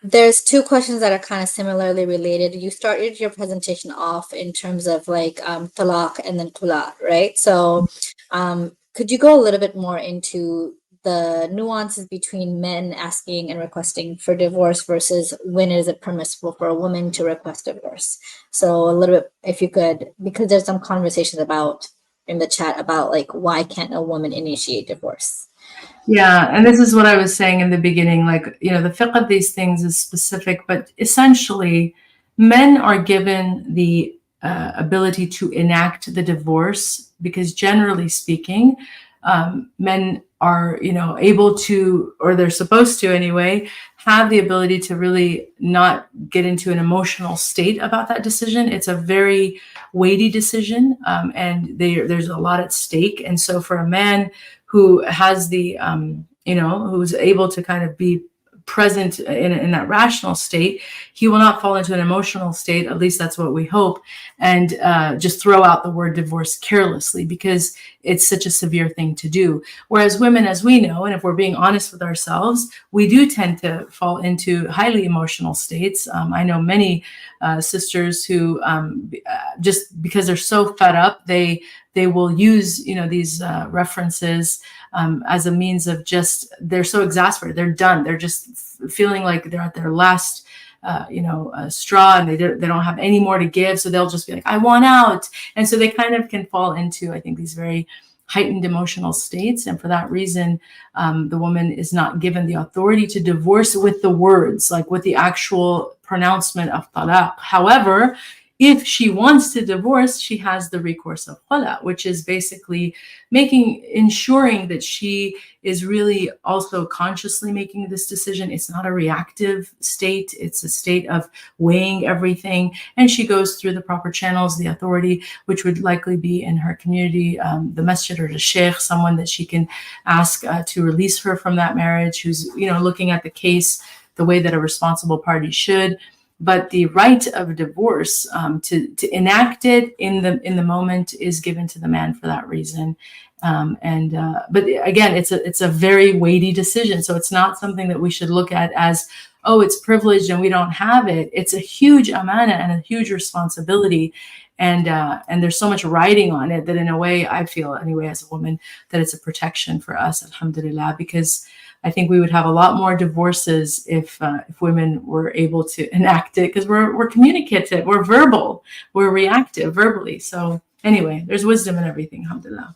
There's two questions that are kind of similarly related. You started your presentation off in terms of like talaq and then khula, right? So could you go a little bit more into the nuances between men asking and requesting for divorce versus when is it permissible for a woman to request divorce? So a little bit, if you could, because there's some conversations about in the chat about like why can't a woman initiate divorce? Yeah, and this is what I was saying in the beginning, like, the fiqh of these things is specific, but essentially men are given the ability to enact the divorce because generally speaking, men are, able to, or they're supposed to anyway, have the ability to really not get into an emotional state about that decision. It's a very weighty decision, and there's a lot at stake. And so for a man who has the, who's able to kind of be present in that rational state, he will not fall into an emotional state. At least that's what we hope. And just throw out the word divorce carelessly because it's such a severe thing to do. Whereas women, as we know, and if we're being honest with ourselves, we do tend to fall into highly emotional states. I know many sisters who just because they're so fed up, they will use, these references as a means of just, they're so exasperated, they're done. They're just feeling like they're at their last, straw, and they don't have any more to give. So they'll just be like, I want out. And so they kind of can fall into, I think, these very heightened emotional states. And for that reason, the woman is not given the authority to divorce with the words, like with the actual pronouncement of talaq. However, if she wants to divorce, she has the recourse of khula, which is basically ensuring that she is really also consciously making this decision. It's not a reactive state. It's a state of weighing everything. And she goes through the proper channels, the authority, which would likely be in her community, the masjid or the sheikh, someone that she can ask to release her from that marriage, who's, looking at the case the way that a responsible party should. But the right of divorce, to enact it in the moment, is given to the man for that reason. But again, it's a very weighty decision. So it's not something that we should look at as, oh, it's privileged and we don't have it. It's a huge amana and a huge responsibility. And there's so much riding on it that in a way, I feel anyway, as a woman, that it's a protection for us, alhamdulillah, because I think we would have a lot more divorces if women were able to enact it, because we're communicative, we're verbal, we're reactive verbally. So anyway, there's wisdom in everything, alhamdulillah.